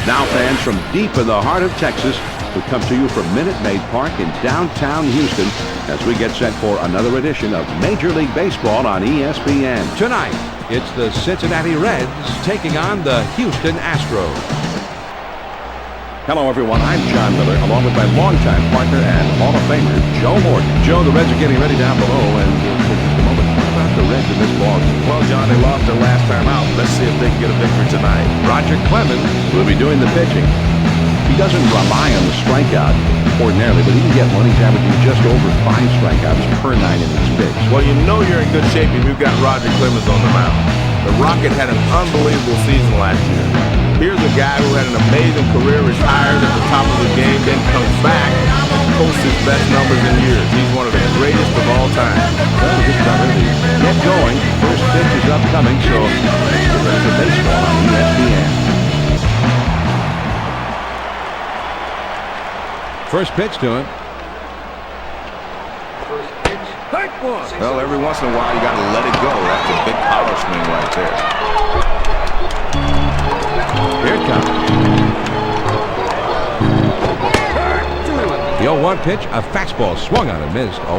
Now fans from deep in the heart of Texas, we come to you from Minute Maid Park in downtown Houston as we get set for another edition of Major League Baseball on ESPN. Tonight, it's the Cincinnati Reds taking on the Houston Astros. Hello everyone, I'm John Miller, along with my longtime partner and Hall of Famer, Joe Morgan. Joe, the Reds are getting ready down below, and for just a moment, what about the Reds in this ball game? Well, John, they lost their last time out. Let's see if they can get a victory tonight. Roger Clemens will be doing the pitching. He doesn't rely on the strikeout ordinarily, but he can get one. He's averaging just over 5 strikeouts per 9 innings pitched. Well, you know you're in good shape if you've got Roger Clemens on the mound. The Rocket had an unbelievable season last year. Here's a guy who had an amazing career, retires at the top of the game, then comes back and posts his best numbers in years. He's one of the greatest of all time. Well, we're just about ready to get going. First pitch is upcoming, so let's get ready for baseball on ESPN. First pitch to him. First pitch, hit one. Well, every once in a while you got to let it go. That's a big power swing right there. Here it comes. The 0-1 pitch, a fastball swung on and missed. 0-2.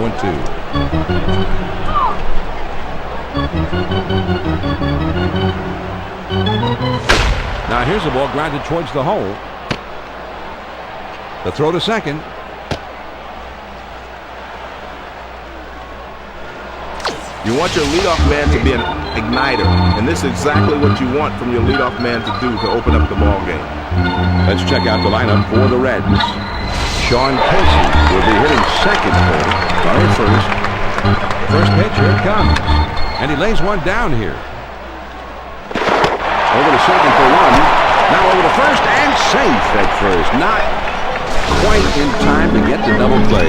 Now here's the ball grounded towards the hole. The throw to second. You want your leadoff man to be an igniter, and this is exactly what you want from your leadoff man to do to open up the ball game. Let's check out the lineup for the Reds. Sean Casey will be hitting second for runner first. First pitch, here it comes. And he lays one down here. Over to second for one. Now over to first and safe at first. Not quite in time to get the double play.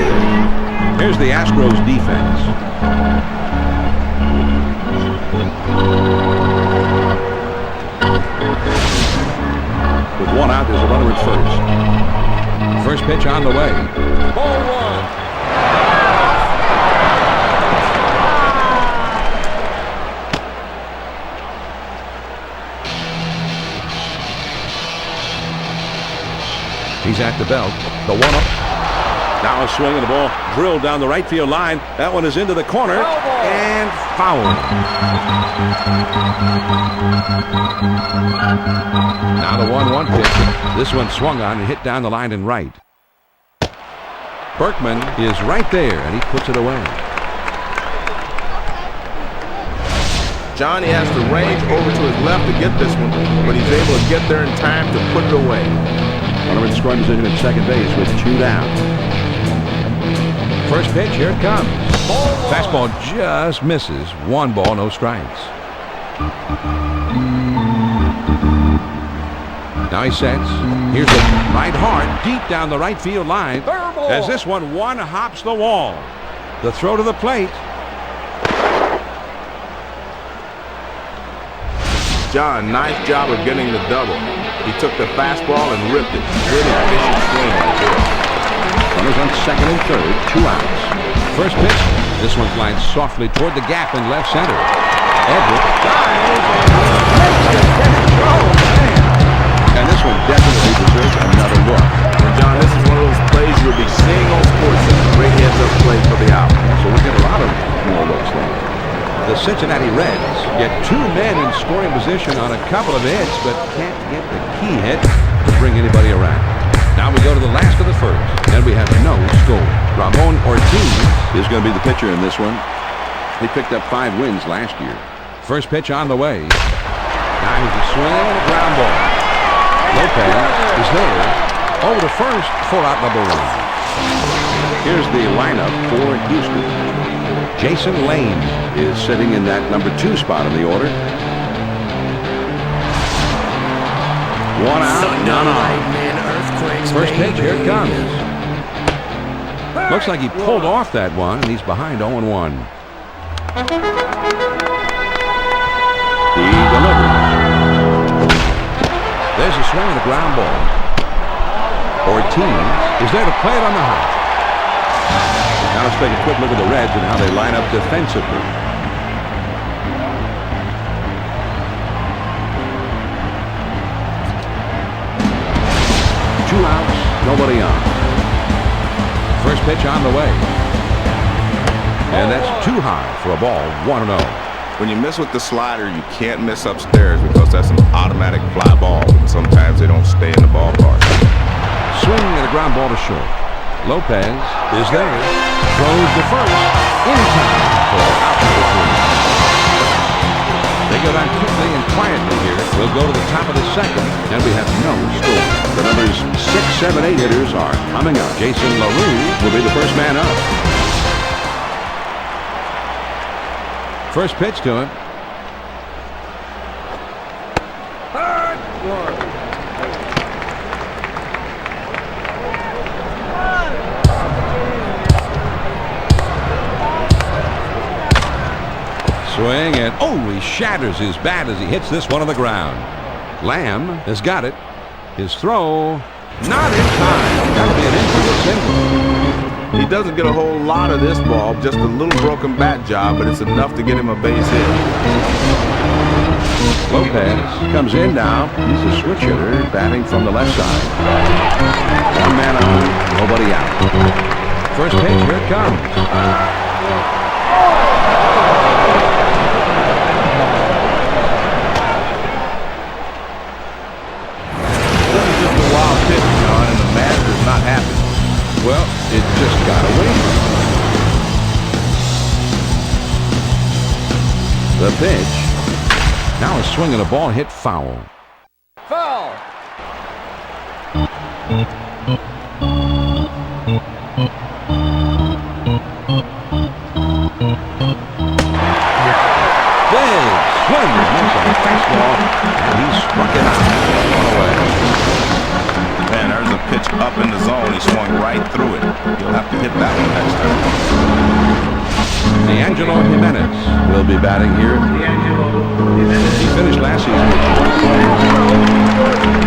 Here's the Astros defense. With one out, there's a runner at first. First pitch on the way. Ball one. He's at the belt. The 1-0. Now a swing of the ball drilled down the right field line. That one is into the corner and foul. Now the 1-1 pitch. This one swung on and hit down the line and right. Berkman is right there and he puts it away. Johnny has to range over to his left to get this one, but he's able to get there in time to put it away. Runner in scoring position at second base with 2 down. First pitch, here it comes. Fastball just misses. 1 ball, no strikes. Now he sets. Here's a right hard, deep down the right field line. As this one hops the wall. The throw to the plate. John, nice job of getting the double. He took the fastball and ripped it. Good efficient swing right there. Runners on second and third, 2 outs. First pitch. This one flies softly toward the gap in left center. Everett dives and this one definitely deserves another look. And John, this is one of those plays you'll be seeing on SportsCenter. Great heads-up play for the out. So we get a lot of more looks there. The Cincinnati Reds get 2 men in scoring position on a couple of hits, but can't get the key hit to bring anybody around. Now we go to the last of the first, and we have no score. Ramon Ortiz is going to be the pitcher in this one. He picked up 5 wins last year. First pitch on the way. Now here's a swing and a ground ball. Lopez is there. Over to first for out number 1. Here's the lineup for Houston. Jason Lane is sitting in that number 2 spot in the order. 1 out, none on. First pitch, here it comes. Looks like he pulled off that one, and he's behind 0-1. He delivers. There's a swing and a ground ball. Ortiz is there to play it on the hop. Now let's take a quick look at the Reds and how they line up defensively. 2 outs, nobody on. First pitch on the way. And that's too high for a ball, 1-0. When you miss with the slider, you can't miss upstairs because that's an automatic fly ball. And sometimes they don't stay in the ballpark. Swing and a ground ball to short. Lopez is there. Throws to first. In time for out number 3. They go down quickly and quietly here. We'll go to the top of the second, and we have no score. The numbers 6, 7, 8 hitters are coming up. Jason LaRue will be the first man up. First pitch to him. Hard one. Swing and he shatters his bat as he hits this one on the ground. Lamb has got it. His throw not in time. That'll be an infield single. He doesn't get a whole lot of this ball, just a little broken bat job, but it's enough to get him a base hit. Lopez comes in now. He's a switch hitter batting from the left side. 1 man on, nobody out. First pitch, here it comes. Not happy. Well, it just got away from him. The pitch. Now a swing and a ball hit foul. Foul. Big swing makes a fastball, and he struck it out. One away. Man, there's a pitch up in the zone. He swung right through it. He'll have to hit that one next time. D'Angelo Jimenez will be batting here. He finished last season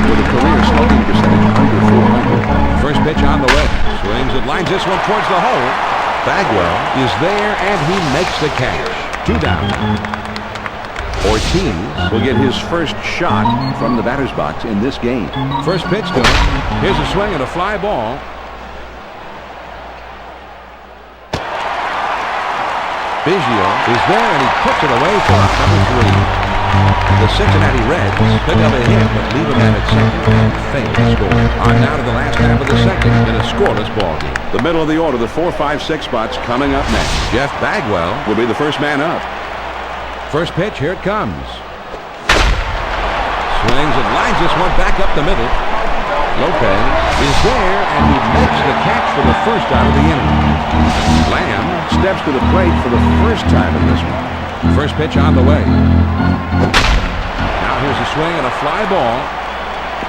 with a career slugging percentage under 400. First pitch on the way. Swings and lines this one towards the hole. Bagwell is there, and he makes the catch. 2 down. Ortiz will get his first shot from the batter's box in this game. First pitch to him. Here's a swing and a fly ball. Biggio is there, and he puts it away for number 3. The Cincinnati Reds pick up a hit, but leave a man at second and fail to score. On now to the last half of the second in a scoreless ball game. The middle of the order, the 4, 5, 6 spots coming up next. Jeff Bagwell will be the first man up. First pitch, here it comes. Swings and lines this one back up the middle. Lopez is there, and he makes the catch for the first out of the inning. Lamb steps to the plate for the first time in this one. First pitch on the way. Now here's a swing and a fly ball.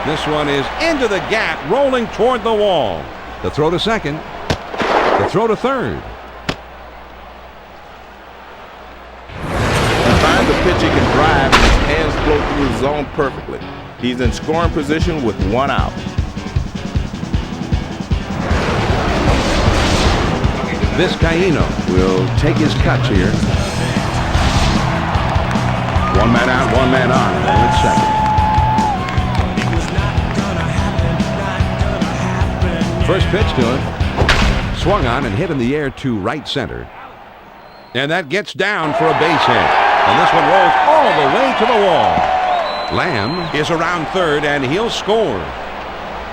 This one is into the gap, rolling toward the wall. The throw to second. The throw to third. The pitch he can drive, and his hands flow through the zone perfectly. He's in scoring position with 1 out. Vizcaíno will take his cuts here. 1 man out, 1 man on. At second. First pitch to him. Swung on and hit in the air to right center. And that gets down for a base hit. And this one rolls all the way to the wall. Lamb is around third, and he'll score.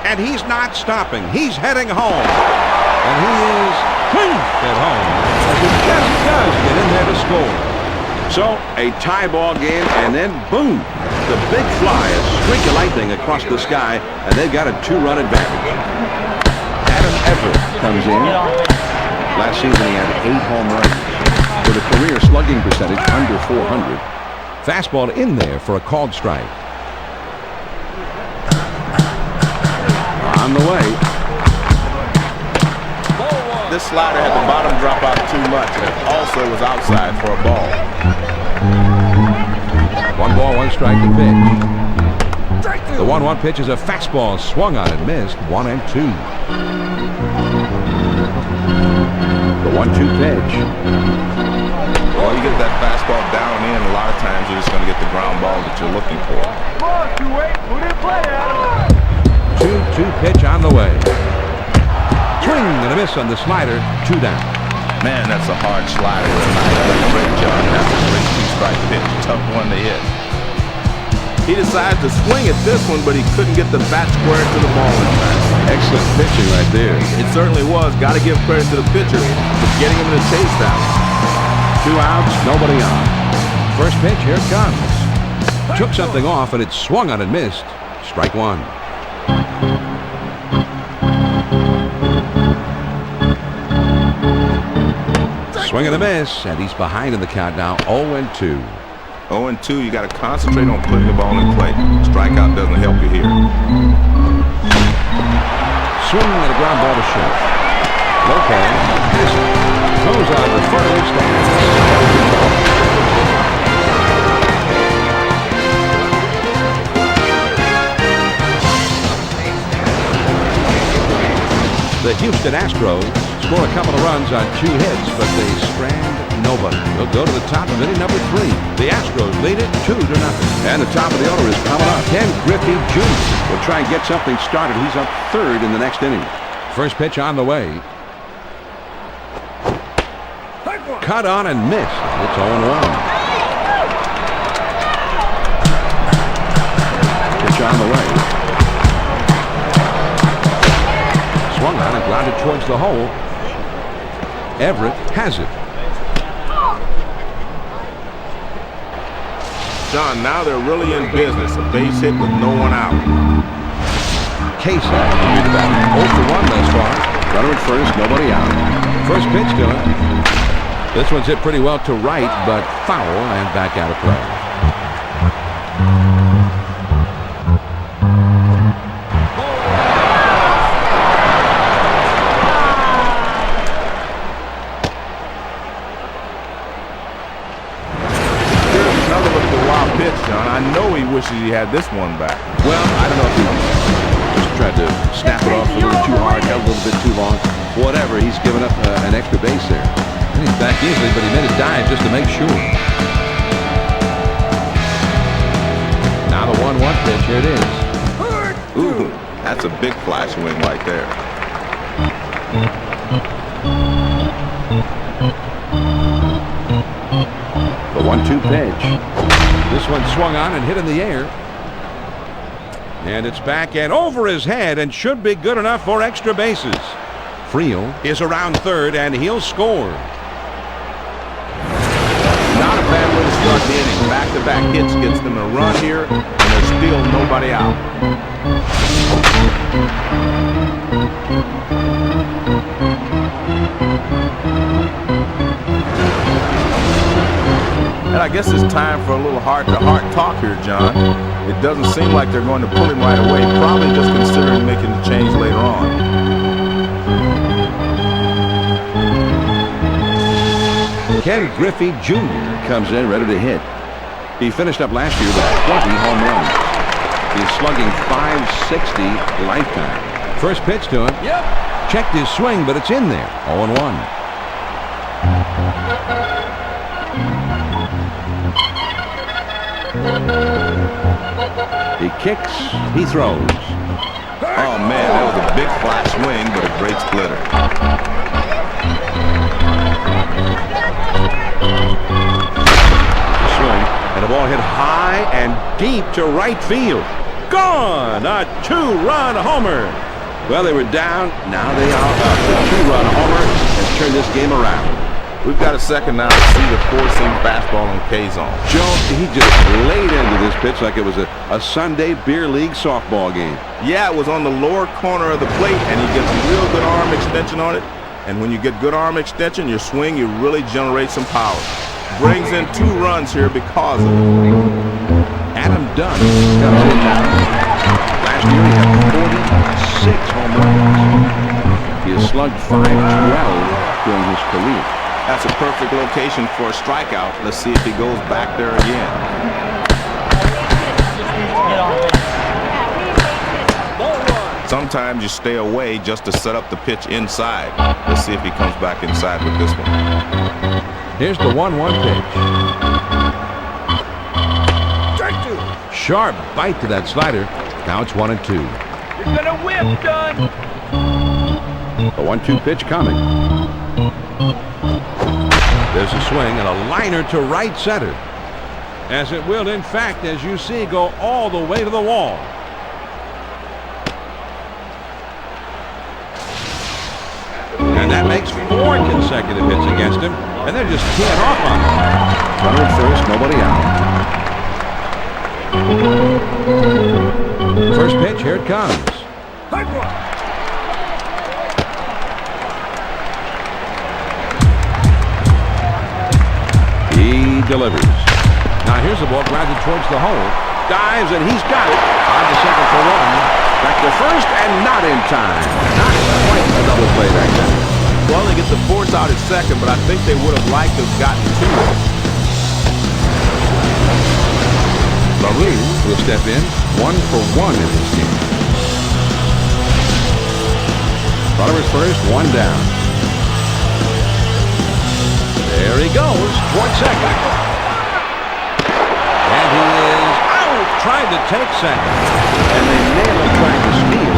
And he's not stopping. He's heading home. And he is at home. As he just does get in there to score. So, a tie ball game, and then boom. The big fly, a streak of lightning across the sky, and they've got a 2-run advantage. Adam Everett comes in. Last season he had 8 home runs. With a career slugging percentage under 400. Fastball in there for a called strike. On the way. This slider had the bottom drop out too much, and it also was outside for a ball. 1 ball, 1 strike to pitch. The 1-1 pitch is a fastball swung on and missed. 1 and 2. The 1-2 pitch. Well, you get that fastball down in, a lot of times you're just going to get the ground ball that you're looking for. 2 1-2 pitch on the way. Swing and a miss on the slider. 2 down. Man, that's a hard slider tonight. Great, John. That's a great 2-strike pitch. Tough one to hit. He decided to swing at this one, but he couldn't get the bat square to the ball in time. Excellent pitching right there. It certainly was. Got to give credit to the pitcher for getting him to chase that one. 2 outs, nobody on. First pitch, here it comes. Took something off, and it swung on and missed. Strike 1. Swing and a miss, and he's behind in the count now. 0-2. 0-2, you got to concentrate on putting the ball in play. Strikeout doesn't help you here. Swing and a ground ball to short. Lopez goes on to first. The Houston Astros score a couple of runs on 2 hits, but they strand nobody. They'll go to the top of inning number 3. The Astros lead it 2-0. And the top of the order is coming up. Ken Griffey Jr. will try and get something started. He's up 3rd in the next inning. First pitch on the way. Cut on and missed. It's 0-1. Pitch on the way. Swung on and grounded towards the hole. Everett has it. John, now they're really in business. A base hit with no one out. Case will be the batter. 0-1 thus far. Runner at first, nobody out. First pitch to him. This one's hit pretty well to right, but foul and back out of play. John, I know he wishes he had this one back. Well, I don't know if he just tried to snap it off a little too hard, held a little bit too long. Whatever, he's given up an extra base there. And he's back easily, but he made a dive just to make sure. Now the 1-1 pitch, here it is. Ooh, that's a big fly swing right there. The 1-2 pitch. This one swung on and hit in the air. And it's back and over his head and should be good enough for extra bases. Friel is around 3rd and he'll score. Not a bad way to start the inning. Back-to-back hits gets them a run here, and there's still nobody out. And I guess it's time for a little heart-to-heart talk here, John. It doesn't seem like they're going to pull him right away, probably just considering making the change later on. Ken Griffey Jr. comes in ready to hit. He finished up last year with 20 home runs. He's slugging .560 lifetime. First pitch to him. Yep. Checked his swing, but it's in there. 0-1. He kicks, he throws. Oh man, that was a big flat swing, but a great splitter. Swing, and the ball hit high and deep to right field. Gone! A 2-run homer. Well, they were down, now they are up. The 2-run homer has turned this game around. We've got a second now to see the 4-seam fastball on K-zone. Joe, he just laid into this pitch like it was a Sunday beer league softball game. Yeah, it was on the lower corner of the plate, and he gets a real good arm extension on it. And when you get good arm extension, your swing, you really generate some power. Brings in 2 runs here because of it. Adam Dunn comes in now. Last year he had 46 home runs. He has slugged .512 during his career. That's a perfect location for a strikeout. Let's see if he goes back there again. Sometimes you stay away just to set up the pitch inside. Let's see if he comes back inside with this one. Here's the 1-1 pitch. Sharp bite to that slider. Now it's 1-2. He's gonna whip, done. The 1-2 pitch coming. There's a swing and a liner to right center. As it will, in fact, as you see, go all the way to the wall. And that makes 4 consecutive hits against him. And they're just teeing off on him. Runner at first, nobody out. First pitch, here it comes. He delivers. Now here's the ball grounded towards the hole. Dives and he's got it. On to second for 1. Back to first and not in time. Not quite a double play that time. Well, they get the force out at second, but I think they would have liked to have gotten to it. LaRue will step in. 1 for 1 in this game. Runner is first, 1 down. There he goes towards second. And he is out. Tried to take second. And they nailed him trying to steal.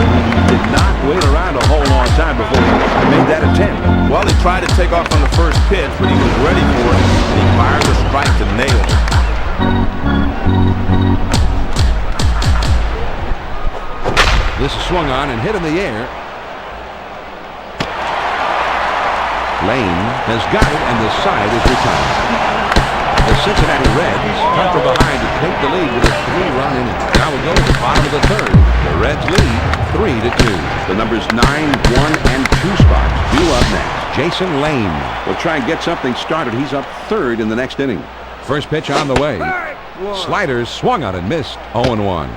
Did not wait around a whole long time before he made that attempt. Well, he tried to take off on the first pitch, but he was ready for it, and he fired the strike to nail it. This is swung on and hit in the air. Lane has got it, and the side is retired. The Cincinnati Reds come from behind to take the lead with a 3-run inning. Now we go to the bottom of the third. The Reds lead 3-2. The numbers 9, 1, and 2 spots due up next. Jason Lane will try and get something started. He's up 3rd in the next inning. First pitch on the way. Sliders swung on and missed. 0-1.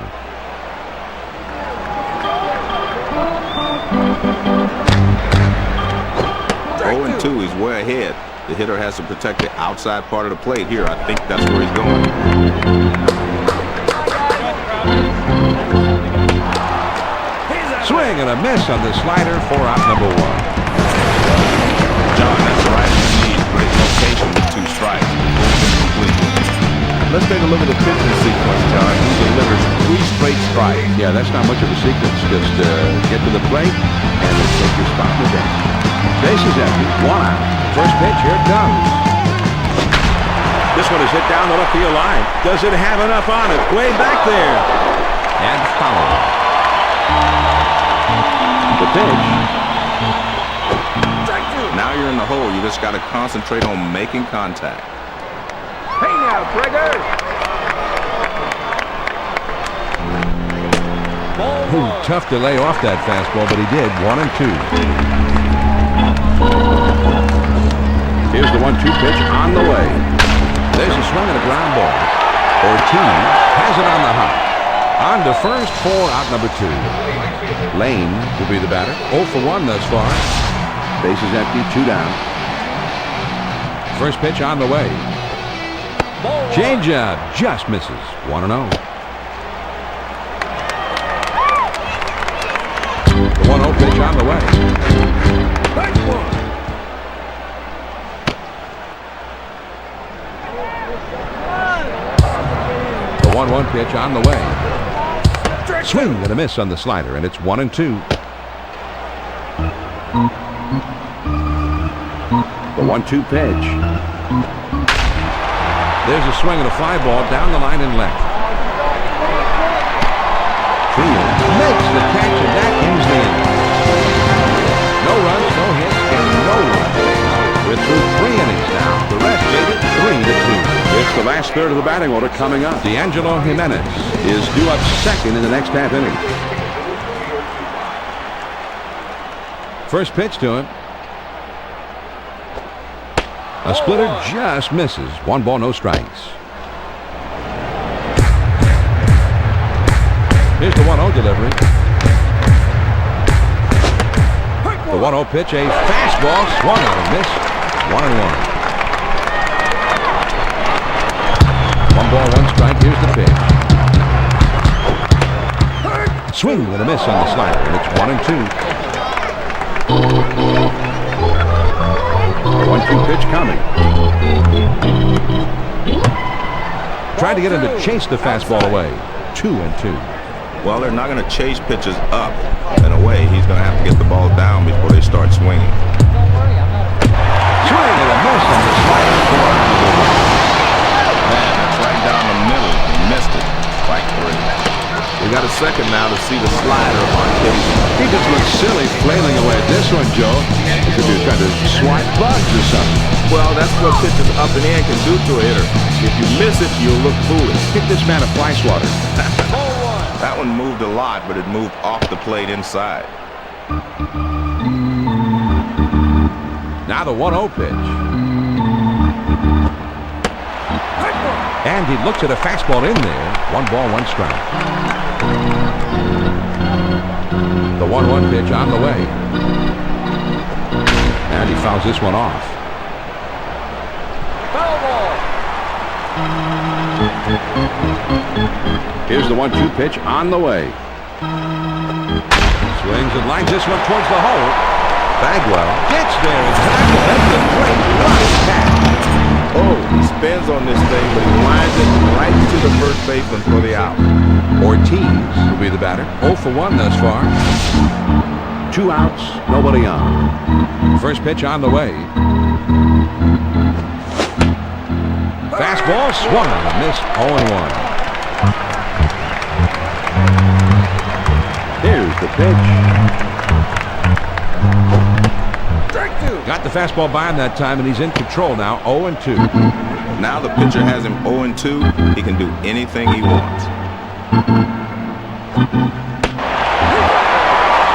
Two, he's way ahead. The hitter has to protect the outside part of the plate here. I think that's where he's going. Swing and a miss on the slider for out number 1. John, that's right. He's great location with 2 strikes. Let's take a look at the pitching sequence, John. He delivers 3 straight strikes. Yeah, that's not much of a sequence. Just get to the plate and then take your spot in the bench. Bases empty, 1 out. First pitch, here it comes. This one is hit down the left field line. Does it have enough on it? Way back there. And foul. The pitch. Now you're in the hole. You just got to concentrate on making contact. Hey now, Trigger. Ooh, tough to lay off that fastball, but he did. 1-2. Here's the 1-2 pitch on the way. There's a swing and a ground ball. Ortiz has it on the hop. On to first for out number 2. Lane will be the batter. 0 for 1 thus far. Bases empty, 2 down. First pitch on the way. Changeup just misses. 1-0. The 1-0 pitch on the way. The 1-1 pitch on the way. Swing and a miss on the slider, and it's 1-2. The 1-2 pitch. There's a swing and a fly ball down the line and left. Field makes the catch, and that ends the inning. No runs, no hits, and no runs. We're through 3 innings now. The Reds made it 3-2. It's the last third of the batting order coming up. D'Angelo Jimenez is due up 2nd in the next half inning. First pitch to him. A splitter just misses. 1 ball, no strikes. Here's the 1-0 delivery. The 1-0 pitch, a fastball, swung on and missed. 1-1. 1 ball, 1 strike. Here's the pitch. Swing and a miss on the slider, and it's 1-2. 1-2 pitch coming. Trying to get him to chase the fastball away. 2-2. Well, they're not going to chase pitches up. In a way, he's going to have to get the ball down before they start swinging. Swing and a miss on the slider for Man, that's right down the middle. He missed it. Strike 3. We got a second now to see the slider on Casey. He just looks silly flailing away at this one, Joe. As if he was trying to swipe bugs or something. Well, that's what pitches up and in can do to a hitter. If you miss it, you'll look foolish. Get this man a fly swatter. That one moved a lot, but it moved off the plate inside. Now the 1-0 pitch. And he looks at a fastball in there. 1 ball, 1 strike. The 1-1 pitch on the way. And he fouls this one off. Foul ball. Here's the 1-2 pitch on the way. Swings and lines this one towards the hole. Bagwell gets there in time to make the great right catch. Oh, he spins on this thing, but he lines it right to the first baseman for the out. Ortiz will be the batter. 0 for 1 thus far. 2 outs, nobody on. First pitch on the way. Fastball swung and missed. 0-1. Here's the pitch. Got the fastball by him that time, and he's in control now. 0-2. Now the pitcher has him 0-2. He can do anything he wants.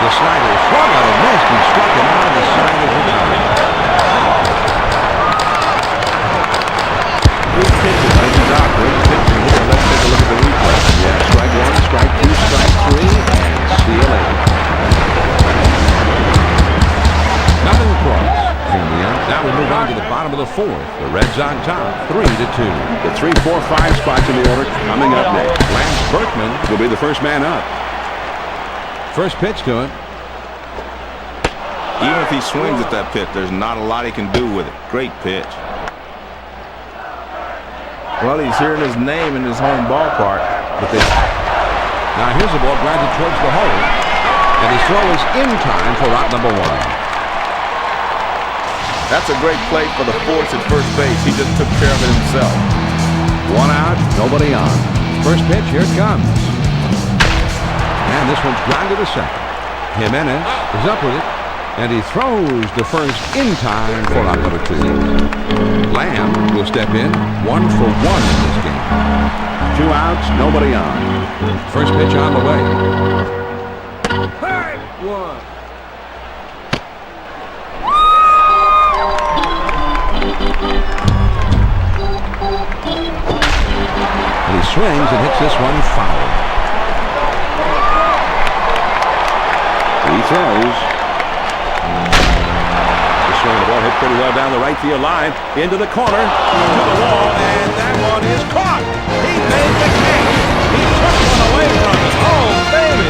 The slider swung out and missed and struck him out of the side of the bat. Good pitching. Nice job. Great pitching here. Let's take a look at the replay. Yeah, strike 1, strike 2, strike 3, and see you later. Nothing across. Now we move on to the bottom of the 4th. The Reds on top, 3-2. The 3, 4, 5 spots in the order coming up next. Lance Berkman will be the first man up. First pitch to him. Even if he swings at that pitch, there's not a lot he can do with it. Great pitch. Well, he's hearing his name in his home ballpark. But now here's the ball grounded towards the hole. And his throw is in time for out number 1. That's a great play for the force at first base. He just took care of it himself. 1 out, nobody on. First pitch, here it comes. And this one's grounded to second. Jimenez is up with it. And he throws the first in time for out number 2. Lamb will step in. 1 for 1 in this game. 2 outs, nobody on. First pitch on the way. Hey, 1. And he swings and hits this one foul. He throws. The swing of the ball hit pretty well down the right field line. Into the corner. To the wall. And that one is caught. He made the catch. He took one away from him. Oh, baby.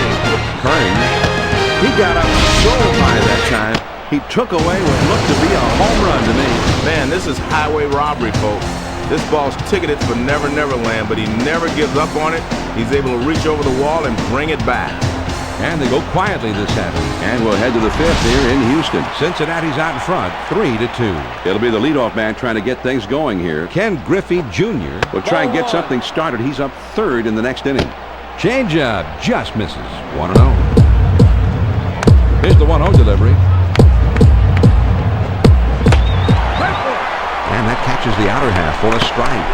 Kearns. He got up so high that time. He took away what looked to be a home run to me. Man, this is highway robbery, folks. This ball's ticketed for Never Never Land, but he never gives up on it. He's able to reach over the wall and bring it back. And they go quietly this Saturday. And we'll head to the 5th here in Houston. Cincinnati's out in front, 3-2. It'll be the leadoff man trying to get things going here. Ken Griffey Jr. will try and get something started. He's up 3rd in the next inning. Changeup just misses. 1-0. Here's the 1-0 delivery. And that catches the outer half for a strike.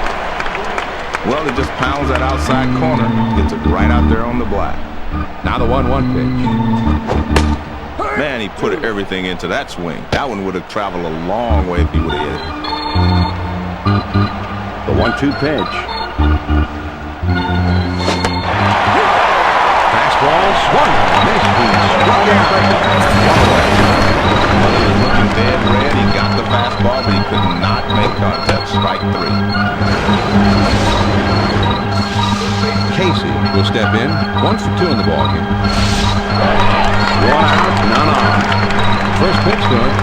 Well, he just pounds that outside corner. Gets it right out there on the black. Now the 1-1 pitch. Man, he put everything into that swing. That one would have traveled a long way if he would have hit it. The 1-2 pitch. Fastball swung and missed. He struck out. Looking dead red. He got the fastball, but he could not make contact. Strike 3. Casey will step in. 1 for 2 in the ballgame. 1 out, none on. First pitch to him.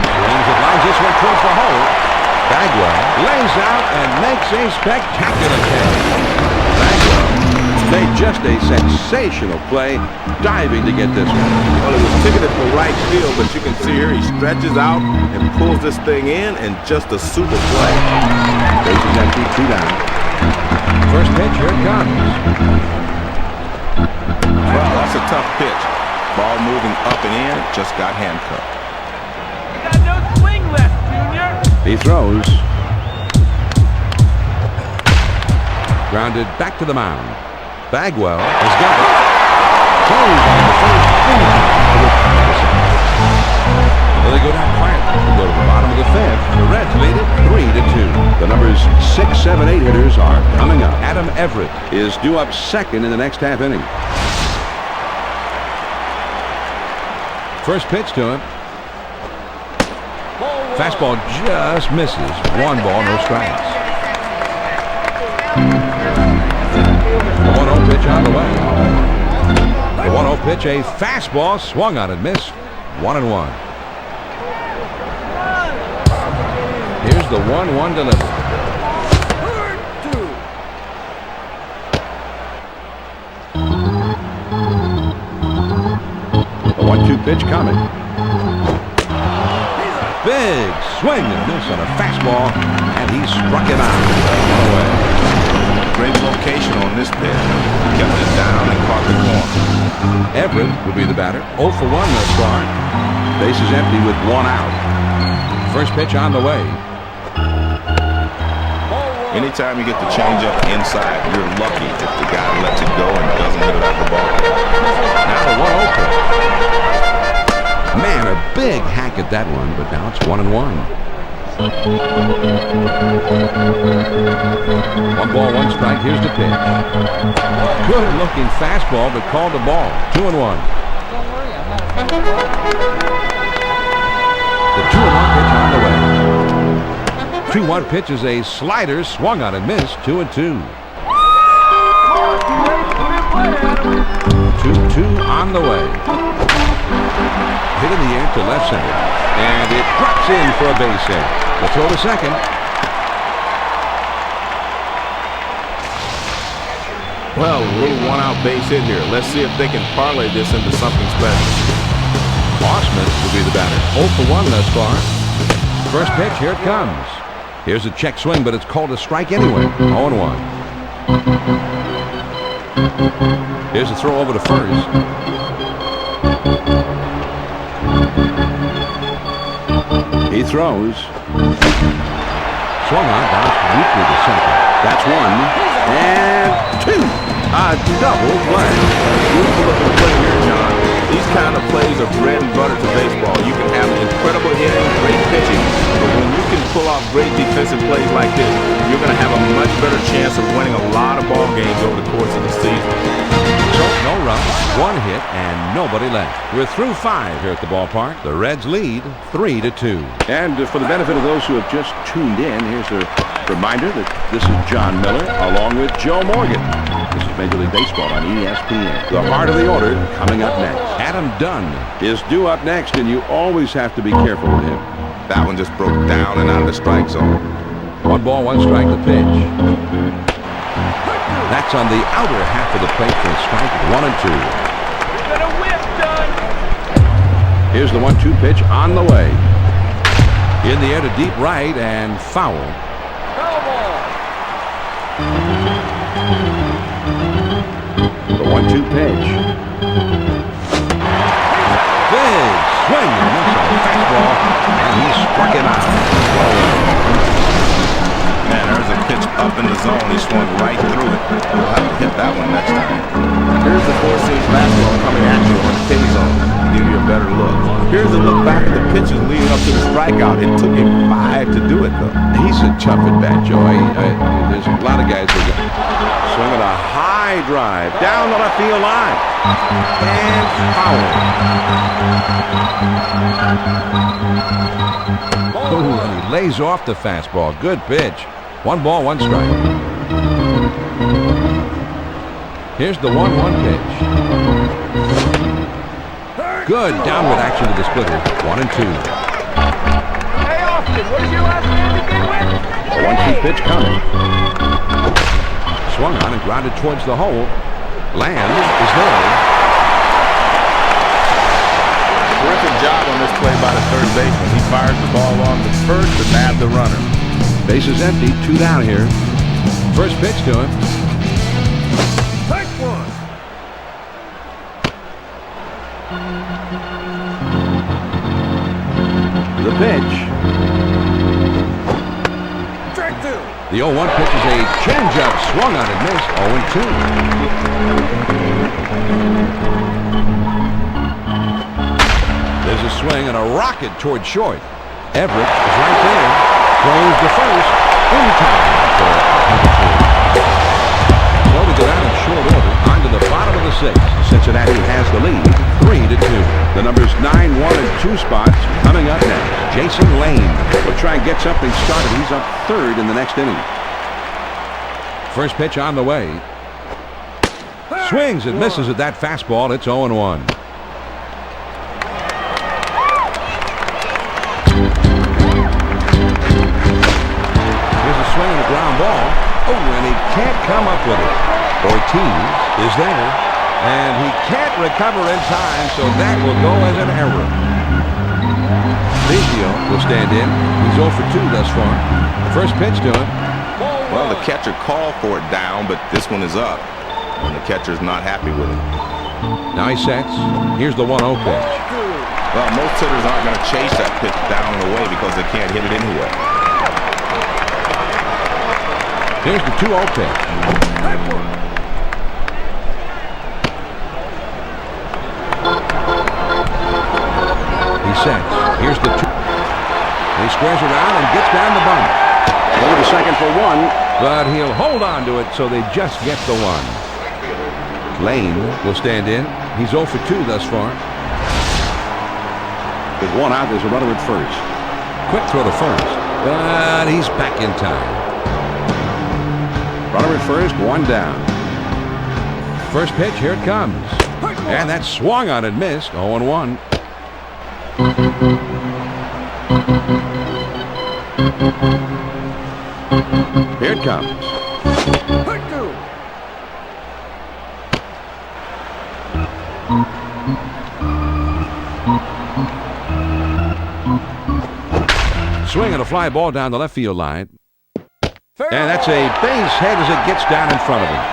Swings and lines this one towards the hole. Bagwell lays out and makes a spectacular catch. Made just a sensational play, diving to get this one. Well, it was ticketed for right field, but you can see here he stretches out and pulls this thing in, and just a super play. Bases empty, 2 down. First pitch, here it comes. Well, that's a tough pitch. Ball moving up and in, just got handcuffed. You got no swing left, Junior. He throws. Grounded back to the mound. Bagwell has got it. Throws on the first inning. Well, they go down quietly. They go to the bottom of the 5th. The Reds lead it 3-2. The numbers 6, 7, 8 hitters are coming up. Adam Everett is due up second in the next half inning. First pitch to him. Fastball just misses. 1 ball, no strikes. The 1-0 pitch on the way. The 1-0 pitch, a fastball, swung on and missed. 1-1. Here's the 1-1 delivery. The 1-2 pitch coming. Big swing and miss on a fastball, and he struck him out. Away. Great location on this pitch. Kept it down and caught the corner. Everett will be the batter. 0 for 1 thus far. Bases empty with 1 out. First pitch on the way. Anytime you get the changeup inside, you're lucky if the guy lets it go and doesn't hit it out the ball. Now the 1-0 pitch. Man, a big hack at that one, but now it's 1-1. 1 ball, 1 strike. Here's the pitch. Good looking fastball, but called the ball. 2-1. The 2-1 pitch on the way. 2-1 pitch is a slider, swung on and missed. 2-2. 2-2 on the way. Hit in the air to left center, and it drops in for a base hit. The throw to second. Well, a little 1-out base hit here. Let's see if they can parlay this into something special. Osman will be the batter. 0 for 1 thus far. First pitch, here it comes. Here's a check swing, but it's called a strike anyway. 0-1. Here's a throw over to first. He throws. Swung on, bounced weakly to second. That's 1 and 2. A double play. Beautiful looking play here, John. These kind of plays are bread and butter to baseball. You can have incredible hitting, great pitching, but when you can pull off great defensive plays like this, you're going to have a much better chance of winning a lot of ball games over the course of the season. So, no runs, 1 hit, and nobody left. We're through 5 here at the ballpark. The Reds lead 3-2. And for the benefit of those who have just tuned in, here's a reminder that this is John Miller along with Joe Morgan. This is Major League Baseball on ESPN. The heart of the order coming up next. Adam Dunn is due up next, and you always have to be careful with him. That one just broke down and out of the strike zone. 1 ball, 1 strike, the pitch. That's on the outer half of the plate for a strike. 1 and 2. You're gonna whip, Dunn. Here's the 1-2 pitch on the way. In the air to deep right and foul. Foul ball. The 1-2 pitch. Big swing and miss on a fastball, and he struck him out. Man, there's a pitch up in the zone. He swung right through it. We'll have to hit that one next time. Here's the 4-seam fastball coming at you on the pin zone. Give you a better look. Here's a look back at the pitches leading up to the strikeout. It took him 5 to do it, though. He's a tough at bat, Joe. There's a lot of guys who swing at a high drive down the left field line and foul. Oh, and he lays off the fastball. Good pitch. 1 ball, 1 strike. Here's the 1-1 pitch. Good downward action to the splitter. 1 and 2. Hey, Austin, what is your last name begin with? A 1-2 pitch coming. Swung on and grounded towards the hole. Lamb is there. Terrific job on this play by the third baseman. He fires the ball off the first to nab the runner. Base is empty, 2 down here. First pitch to him. Take one. The pitch. Strike two. The 0-1 pitch is a changeup, swung on and missed. 0-2. There's a swing and a rocket toward short. Everett is right there. Throws to first in time for number 2. So to go down in short order, on to the bottom of the 6th. Cincinnati has the lead, 3-2. The numbers 9, 1, and 2 spots coming up next. Jason Lane will try and get something started. He's up 3rd in the next inning. First pitch on the way. Swings and misses at that fastball. It's 0-1. Here's a swing and a ground ball. Oh, and he can't come up with it. Ortiz is there, and he can't recover in time, so that will go as an error. Vizio will stand in. He's 0 for 2 thus far. First pitch to him. Well, the catcher called for it down, but this one is up, and the catcher's not happy with it. Now he sets. Here's the 1-0 pitch. Well, most hitters aren't going to chase that pitch down and away because they can't hit it anyway. Here's the 2-0 pitch. He sets. Here's the 2. He squares around and gets down the bunt. Over to second for 1, but he'll hold on to it, so they just get the 1. Lane will stand in. He's 0 for 2 thus far. With 1 out, there's a runner at first. Quick throw to first, but he's back in time. Runner at first, 1 down. First pitch, here it comes. And that swung on and missed. 0-1. Here it comes. Swing and a fly ball down the left field line. And that's a base hit as it gets down in front of him.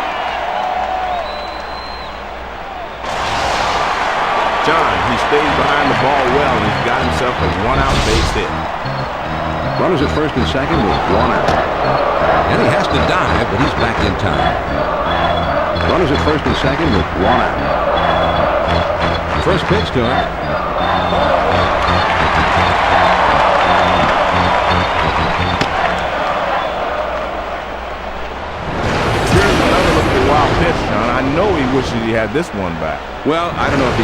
John, he stays behind the ball well, and he's got himself a 1-out base hit. Runners at first and second with 1 out. And he has to dive, but he's back in time. Runners at first and second with 1 out. First pitch to him. Here's another look at the wild pitch, John. I know he wishes he had this one back. Well, I don't know if he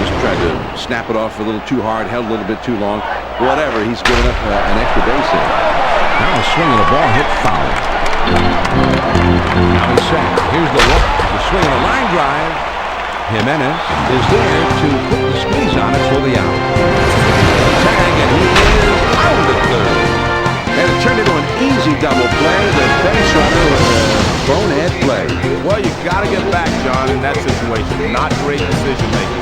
just tried to snap it off a little too hard, held a little bit too long. Whatever, he's given up an extra base hit. Now a swing and a ball hit foul. Now he's set. Here's the look. The swing and a line drive. Jimenez is there to put the squeeze on it for the out. Tag, and he is out at third. And it turned into an easy double play. The base runner with a bonehead play. Well, you got to get back, John, in that situation. Not great decision making.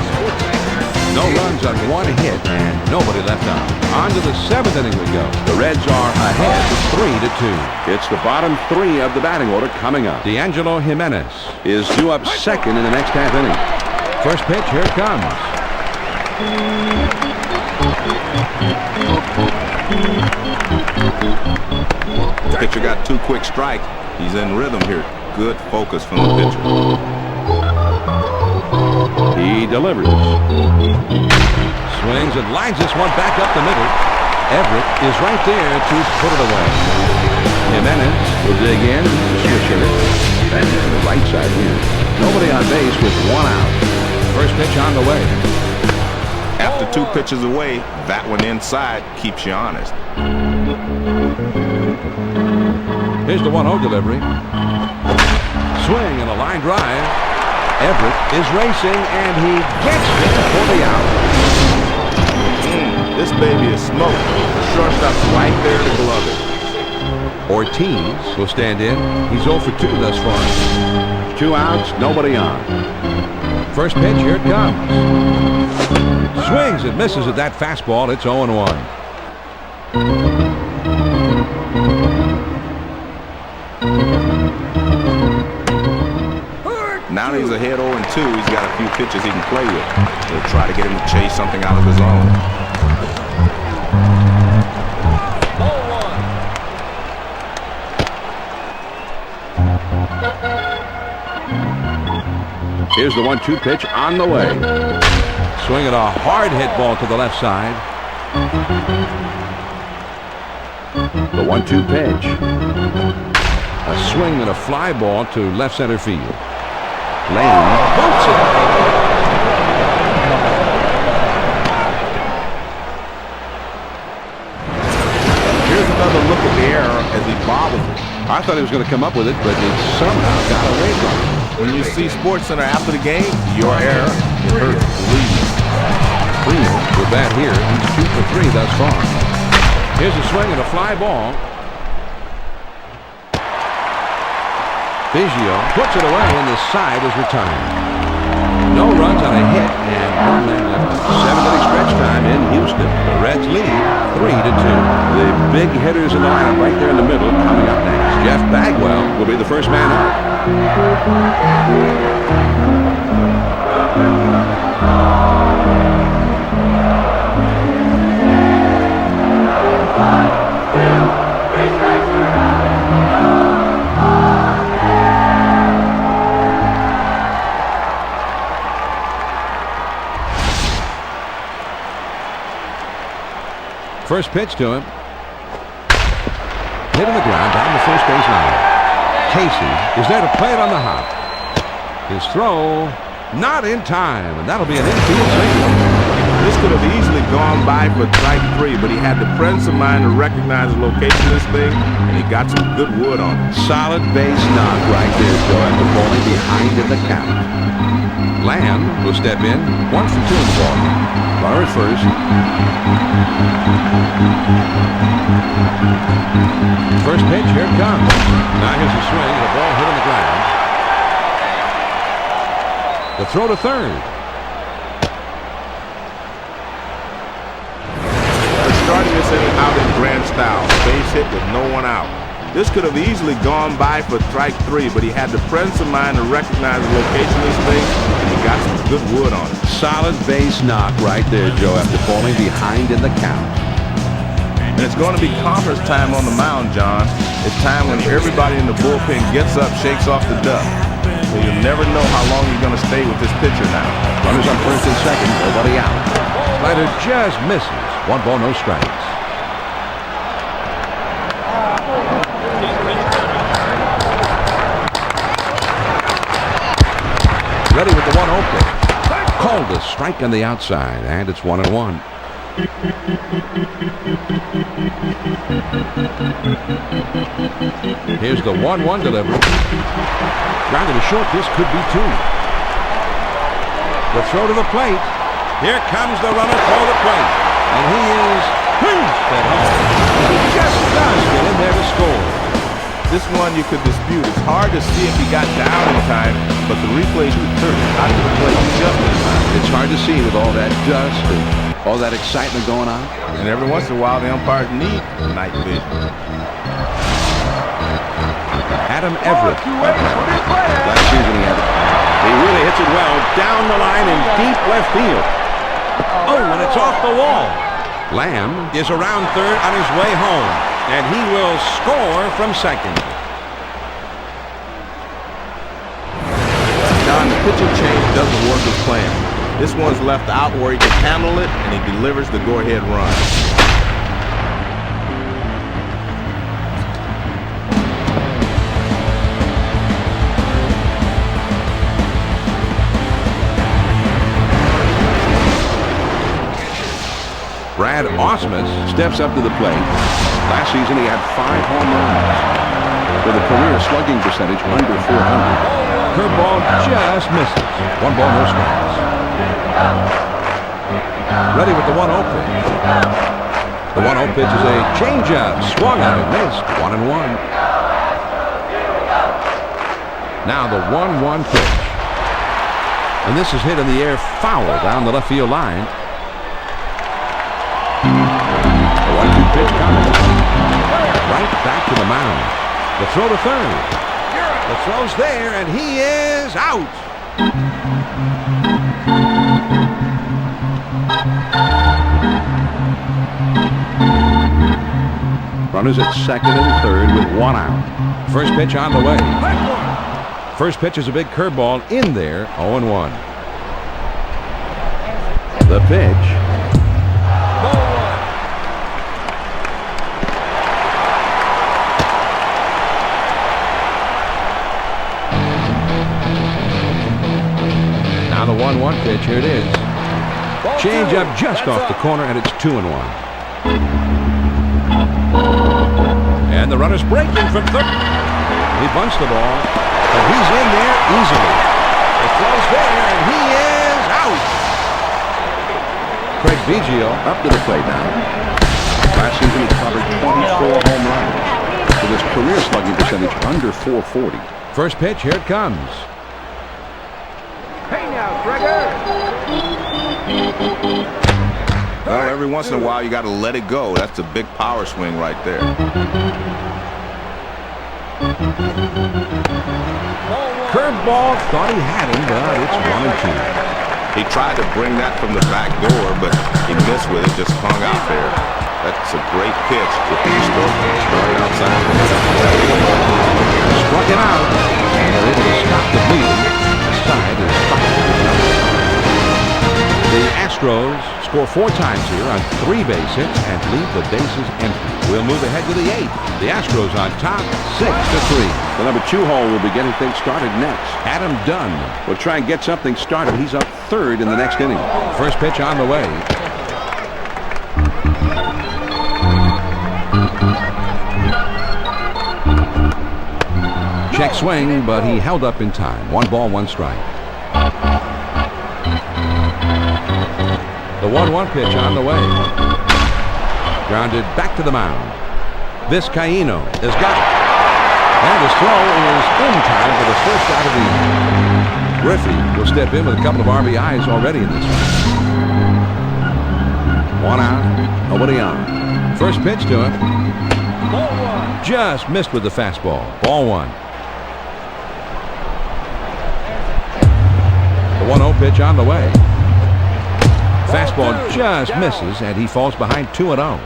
No runs on 1 hit and nobody left on. On to the 7th inning we go. The Reds are ahead 3-2. It's the bottom 3 of the batting order coming up. D'Angelo Jimenez is due up second in the next half inning. First pitch, here it comes. Pitcher got 2 quick strikes. He's in rhythm here. Good focus from the pitcher. He delivers. Swings and lines this one back up the middle. Everett is right there to put it away. Jimenez will dig in, switch hitter. And to the right side here. Nobody on base with 1 out. First pitch on the way. After 2 pitches away, that one inside keeps you honest. Here's the 1-0 delivery. Swing and a line drive. Everett is racing, and he gets there for the out. This baby is smoked. The shortstop's right there to glove it. Ortiz will stand in. He's 0 for 2 thus far. 2 outs, nobody on. First pitch, here it comes. Swings and misses at that fastball. It's 0-1. Now he's ahead 0-2. He's got a few pitches he can play with. He'll try to get him to chase something out of his own. Here's the 1-2 pitch on the way. Swinging a hard hit ball to the left side. The 1-2 pitch. A swing and a fly ball to left center field. Lane boots it. Here's another look at the error as he bobbles it. I thought he was going to come up with it, but he somehow got away from it. When you see SportsCenter after the game, your error, it hurts, believe me. Freeman with that here. He's 2 for 3 thus far. Here's a swing and a fly ball. Biggio puts it away, and the side is retired. No runs on a hit, and 1 man left. 7-inning stretch time in Houston. The Reds lead 3-2. The big hitters in the lineup right there in the middle coming up next. Jeff Bagwell will be the first man up. First pitch to him. Hit on the ground down the first base line. Casey is there to play it on the hop. His throw not in time, and that'll be an infield single. This could have easily gone by for strike 3, but he had the presence of mind to recognize the location of this thing, and he got some good wood on it. Solid base knock right there, Joe, after falling behind in the count. Lamb will step in. 1 for 2 in the ball. Runner at first. First pitch, here it comes. Now here's a swing and a ball hit on the ground. The throw to third. They're starting this inning out in grand style. Base hit with no one out. This could have easily gone by for strike 3, but he had the presence of mind to recognize the location of this thing, and he got some good wood on it. Solid base knock right there, Joe, after falling behind in the count. And it's going to be conference time on the mound, John. It's time when everybody in the bullpen gets up, shakes off the dust. So you'll never know how long you're going to stay with this pitcher now. Runners on first and second, nobody out. Slider just misses. 1 ball, no strikes. Ready with the 1-0 pitch. Called a strike on the outside, and it's 1-1. Here's the 1-1 delivery. Grounded to short. This could be 2. The throw to the plate. Here comes the runner for the plate, and he is pinched at home. He just does get in there to score. This one you could dispute. It's hard to see if he got down in time, but the replays return out to the plate just in time. It's hard to see with all that dust and all that excitement going on. And every once in a while, the umpires need night vision. Adam Everett. Last season he had it. He really hits it well down the line in deep left field. Oh, and it's off the wall. Lamb is around third on his way home, and he will score from second. John, the pitching change doesn't work as planned. This one's left out where he can handle it, and he delivers the go-ahead run. Brad Ausmus steps up to the plate. Last season he had 5 home runs with a career slugging percentage under 400. Curveball just misses. 1 ball, no strikes. Ready with the 1-0 pitch. The 1-0 pitch is a changeup. Swung on and missed. 1-1. Now the 1-1 pitch. And this is hit in the air foul down the left field line. The 1-2 pitch coming. Right back to the mound. The throw to third. The throw's there, and he is out. Runners at second and third with 1 out. First pitch on the way. First pitch is a big curveball in there, 0-1. The pitch. Now the 1-1 pitch, here it is. Change up just off the corner, and it's 2-1. And the runner's breaking from third. He bunts the ball, but he's in there easily. The throw's there, and he is out. Craig Biggio up to the plate now. Last season he covered 24 home runs with his career slugging percentage under .440. First pitch, here it comes. Hey now, Gregor! Well, every once in a while you got to let it go. That's a big power swing right there. Curveball, thought he had him, but it's 1-2. He tried to bring that from the back door, but he missed with it, just hung out there. That's a great pitch. If he started outside. Struck him out, and they're able to stop the bleeding. The side is 5-0. The Astros score 4 times here on 3 base hits and leave the bases empty. We'll move ahead to the 8th. The Astros on top, 6-3. The number 2 hole will be getting things started next. Adam Dunn will try and get something started. He's up third in the next inning. First pitch on the way. Check swing, but he held up in time. 1 ball, 1 strike. The 1-1 pitch on the way. Grounded back to the mound. Vizcaíno has got it. And his throw is in time for the first out of the inning. Griffey will step in with a couple of RBIs already in this one. 1 out, nobody on. First pitch to him. Just missed with the fastball. Ball 1. The 1-0 pitch on the way. Fastball just misses, and he falls behind 2-0.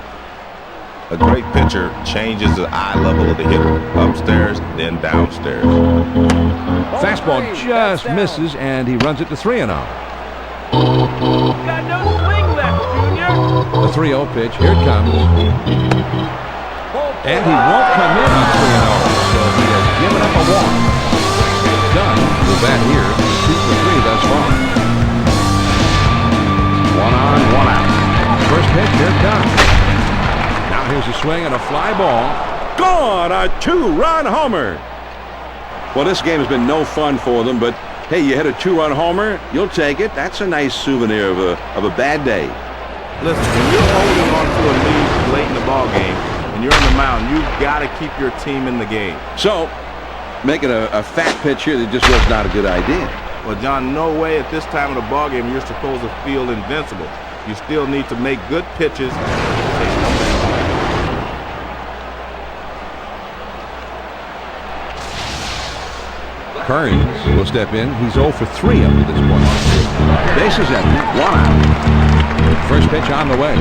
A great pitcher changes the eye level of the hitter, upstairs, then downstairs. Fastball just misses, and he runs it to 3-0. Got no swing left, Junior! The 3-0 pitch, here it comes. And he won't come in on 3-0, so he has given up a walk. Dunn will bat here, 2 for 3 thus far. 1 on, 1 out. First pitch, here it comes. Now here's a swing and a fly ball. Gone! A 2-run homer. Well, this game has been no fun for them, but hey, you hit a 2-run homer, you'll take it. That's a nice souvenir of a bad day. Listen, when you're holding on to a lead late in the ball game and you're on the mound, you've got to keep your team in the game. So, making a fat pitch here that just was not a good idea. Well, John, no way at this time of the ball game you're supposed to feel invincible. You still need to make good pitches. Kearns will step in. He's 0 for 3 up to this point. Bases empty. 1 out. First pitch on the way.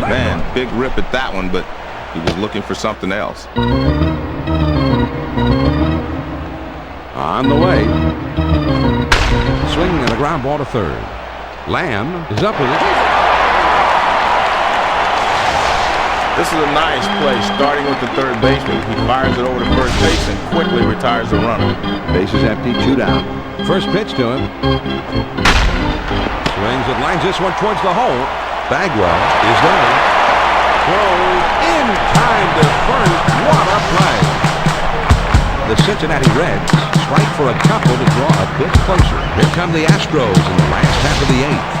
Man, big rip at that one, but he was looking for something else. On the way. Swinging and a ground ball to third. Lamb is up with it. This is a nice play, starting with the third baseman. He fires it over to first base and quickly retires the runner. Bases empty, 2 down. First pitch to him. Swings and lines this one towards the hole. Bagwell is there. Throws in time to first. What a play. The Cincinnati Reds strike for a couple to draw a bit closer. Here come the Astros in the last half of the 8th.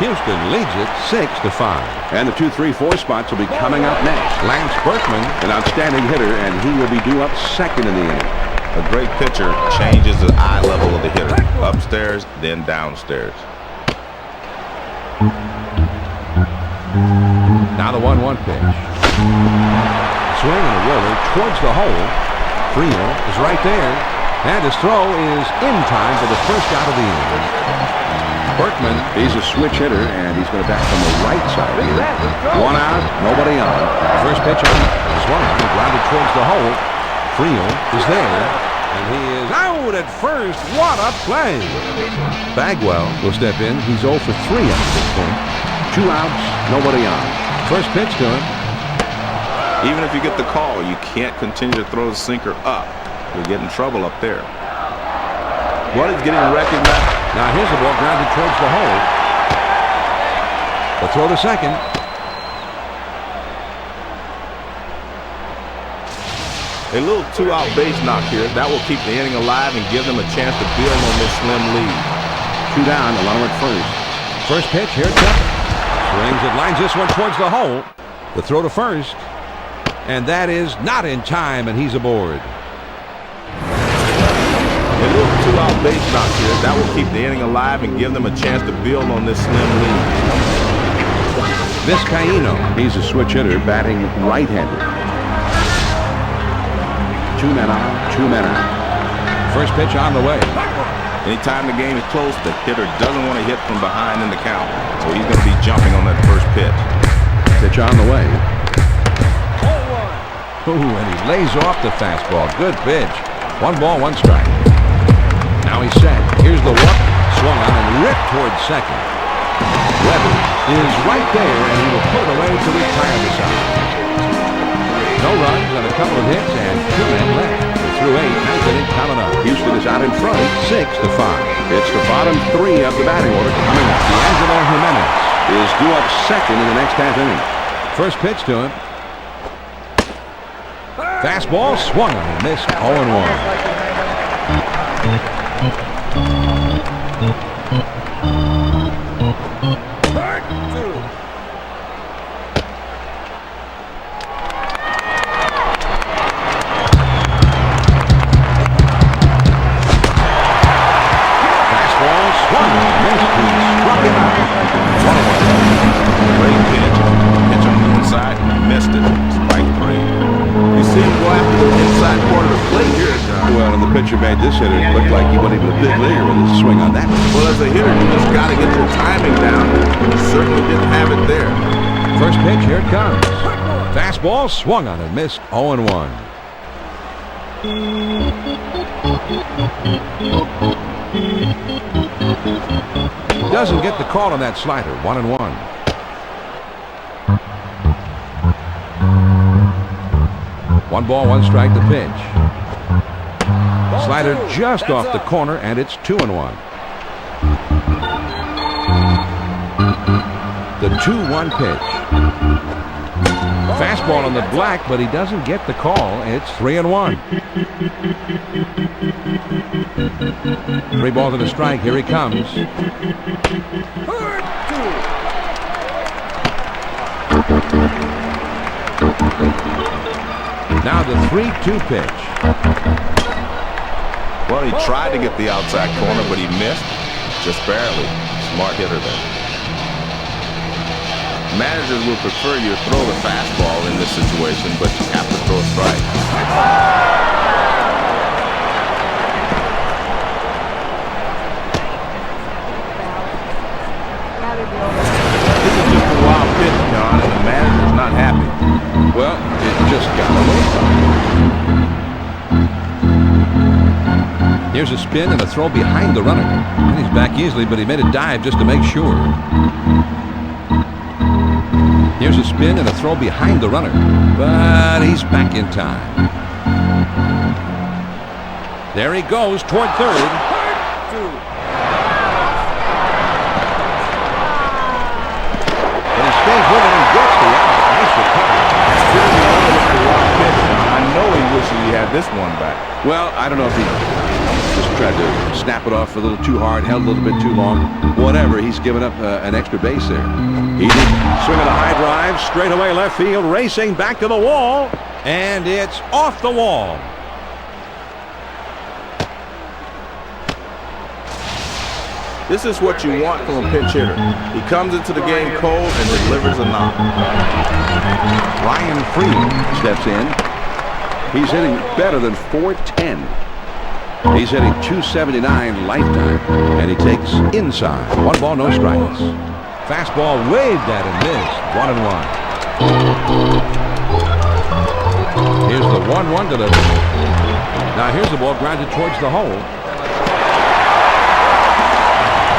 Houston leads it 6-5. And the 2, 3, 4 spots will be coming up next. Lance Berkman, an outstanding hitter, and he will be due up second in the inning. A great pitcher changes the eye level of the hitter. Upstairs, then downstairs. Now the 1-1 pitch. Swing and a roller towards the hole. Friel is right there. And his throw is in time for the first out of the inning. Berkman, he's a switch hitter, and he's going to bat from the right side here. 1 out, nobody on. First pitch on. Swung on, grounded towards the hole. Friel is there, and he is out at first. What a play! Bagwell will step in. He's 0 for 3 at this point. 2 outs, nobody on. First pitch to him. Even if you get the call, you can't continue to throw the sinker up. You'll get in trouble up there. What is getting recognized? Now here's the ball grounded towards the hole. The throw to second. A little 2-out base knock here. That will keep the inning alive and give them a chance to build on this slim lead. 2 down, a runner at first. First pitch, here it comes. Swings it, lines this one towards the hole. The throw to first. And that is not in time, and he's aboard. A little 2-out base knock here. That will keep the inning alive and give them a chance to build on this slim lead. Vizcaíno, he's a switch hitter, batting right-handed. 2 men on, 2 men out. First pitch on the way. Anytime the game is close, the hitter doesn't want to hit from behind in the count. So he's going to be jumping on that first pitch. Pitch on the way. Ooh, and he lays off the fastball. Good pitch. 1 ball, 1 strike. Now he's set. Here's the walk. Swung on and ripped towards second. Weber is right there, and he will put it away to retire the side. No runs and a couple of hits and 2 men left. Through 8, 9th inning coming up. Houston is out in front, 6-5. It's the bottom 3 of the batting order coming up. D'Angelo Jimenez is due up second in the next half inning. First pitch to him. Fastball swung on and missed. 0-1. Pitcher made this hitter look like he wasn't even a big leaguer with his swing on that one. Well, as a hitter, you just got to get the timing down. He certainly didn't have it there. First pitch, here it comes. Fastball swung on and missed. 0-1. Doesn't get the call on that slider. 1-1. One ball, 1 strike to pitch. Slider just off the corner, and it's 2-1. The 2-1 pitch. Fastball on the black, but he doesn't get the call. It's 3-1. 3 balls and a strike. Here he comes. Now the 3-2 pitch. Well, he tried to get the outside corner, but he missed. Just barely. Smart hitter there. Managers will prefer you to throw the fastball in this situation, but you have to throw a strike. This is just a wild pitch, John, and the manager's not happy. Well, it just got a little tough. Here's a spin and a throw behind the runner. And he's back easily, but he made a dive just to make sure. Here's a spin and a throw behind the runner. But he's back in time. There he goes toward third. But he stays with it and gets the out. Nice recovery. I know he wishes he had this one back. Well, I don't know if he just tried to snap it off a little too hard, held a little bit too long. Whatever, he's given up an extra base there. He did swing at a high drive, straight away left field, racing back to the wall, and it's off the wall. This is what you want from a pinch hitter. He comes into the game cold and delivers a knock. Ryan Freed steps in. He's hitting better than .410. He's hitting .279 lifetime, and he takes inside. 1 ball, no strikes. Fastball waved at and missed. 1-1. Here's the 1-1 delivery. Now here's the ball grounded towards the hole.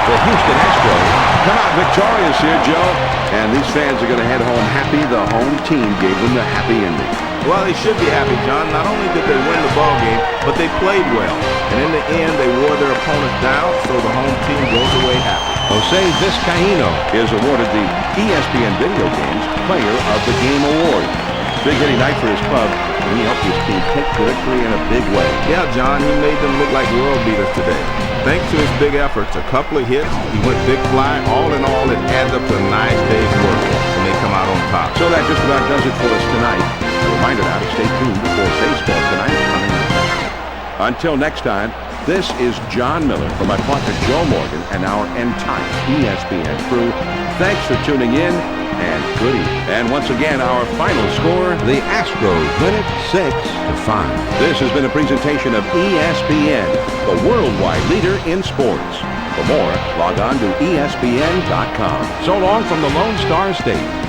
The Houston Astros come out victorious here, Joe. And these fans are going to head home happy. The home team gave them the happy ending. Well, they should be happy, John. Not only did they win the ball game, but they played well. And in the end, they wore their opponent down, so the home team goes away happy. Jose Vizcaíno is awarded the ESPN Video Games Player of the Game Award. Big hitting night for his club, and he helped his team take the victory in a big way. Yeah, John, he made them look like world beaters today. Thanks to his big efforts, a couple of hits, he went big fly. All in all, it adds up to a nice day's work when they come out on top. So that just about does it for us tonight. A reminder now to stay tuned for baseball tonight coming up. Until next time, this is John Miller for my partner Joe Morgan and our entire ESPN crew. Thanks for tuning in, and good evening. And once again, our final score, the Astros win it 6-5. This has been a presentation of ESPN, the worldwide leader in sports. For more, log on to ESPN.com. So long from the Lone Star State.